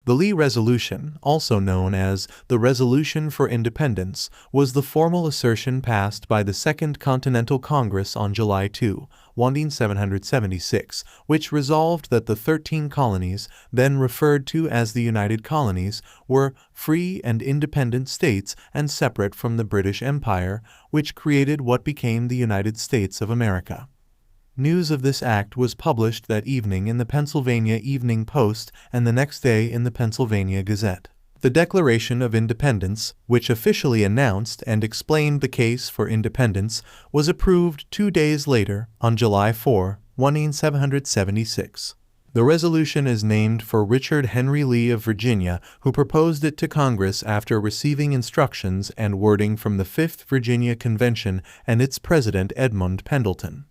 The Lee Resolution, also known as the Resolution for Independence, was the formal assertion passed by the Second Continental Congress on July 2, 1776, which resolved that the 13 colonies, then referred to as the United Colonies, were free and independent states and separate from the British Empire, which created what became the United States of America. News of this act was published that evening in the Pennsylvania Evening Post and the next day in the Pennsylvania Gazette. The Declaration of Independence, which officially announced and explained the case for independence, was approved 2 days later, on July 4, 1776. The resolution is named for Richard Henry Lee of Virginia, who proposed it to Congress after receiving instructions and wording from the 5th Virginia Convention and its president Edmund Pendleton.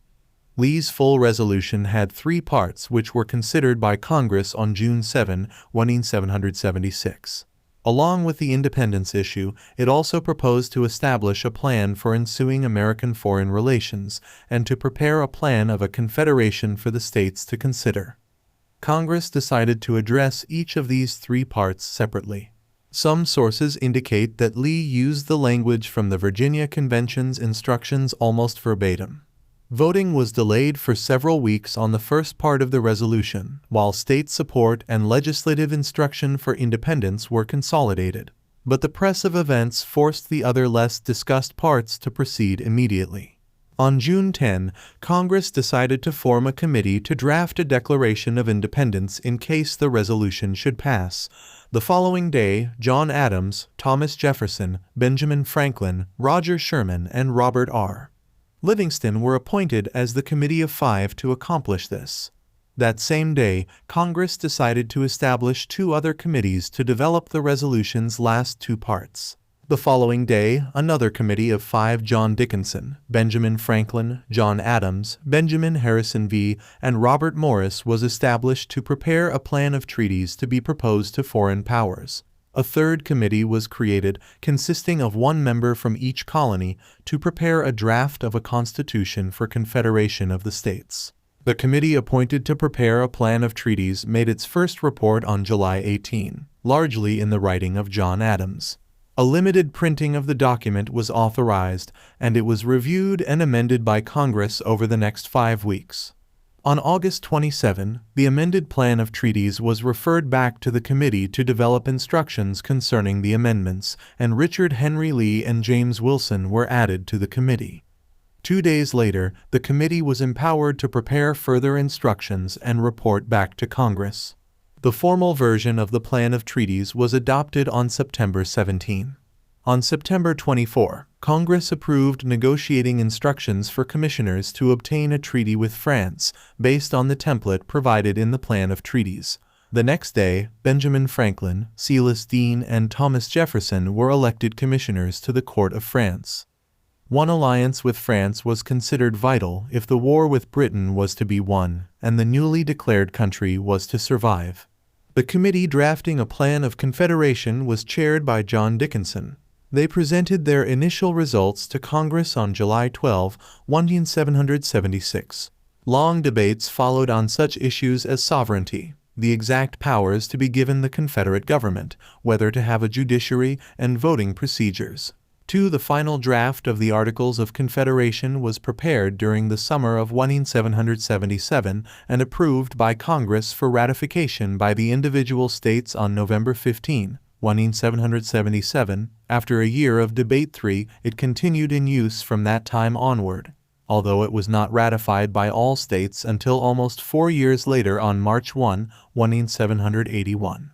Lee's full resolution had 3 parts which were considered by Congress on June 7, 1776. Along with the independence issue, it also proposed to establish a plan for ensuing American foreign relations and to prepare a plan of a confederation for the states to consider. Congress decided to address each of these 3 parts separately. Some sources indicate that Lee used the language from the Virginia Convention's instructions almost verbatim. Voting was delayed for several weeks on the first part of the resolution, while state support and legislative instruction for independence were consolidated. But the press of events forced the other less discussed parts to proceed immediately. On June 10, Congress decided to form a committee to draft a Declaration of Independence in case the resolution should pass. The following day, John Adams, Thomas Jefferson, Benjamin Franklin, Roger Sherman, and Robert R. Livingston were appointed as the Committee of 5 to accomplish this. That same day, Congress decided to establish 2 other committees to develop the resolution's last 2 parts. The following day, another committee of 5, John Dickinson, Benjamin Franklin, John Adams, Benjamin Harrison V., and Robert Morris, was established to prepare a plan of treaties to be proposed to foreign powers. A third committee was created, consisting of 1 member from each colony, to prepare a draft of a constitution for confederation of the states. The committee appointed to prepare a plan of treaties made its first report on July 18, largely in the writing of John Adams. A limited printing of the document was authorized, and it was reviewed and amended by Congress over the next 5 weeks. On August 27, the amended plan of treaties was referred back to the committee to develop instructions concerning the amendments, and Richard Henry Lee and James Wilson were added to the committee. 2 days later, the committee was empowered to prepare further instructions and report back to Congress. The formal version of the plan of treaties was adopted on September 17. On September 24, Congress approved negotiating instructions for commissioners to obtain a treaty with France, based on the template provided in the plan of treaties. The next day, Benjamin Franklin, Silas Deane, and Thomas Jefferson were elected commissioners to the court of France. One alliance with France was considered vital if the war with Britain was to be won, and the newly declared country was to survive. The committee drafting a plan of confederation was chaired by John Dickinson. They presented their initial results to Congress on July 12, 1776. Long debates followed on such issues as sovereignty, the exact powers to be given the Confederate government, whether to have a judiciary, and voting procedures. The final draft of the Articles of Confederation was prepared during the summer of 1777 and approved by Congress for ratification by the individual states on November 15. 1777, after a year of debate. It continued in use from that time onward, although it was not ratified by all states until almost 4 years later on March 1, 1781.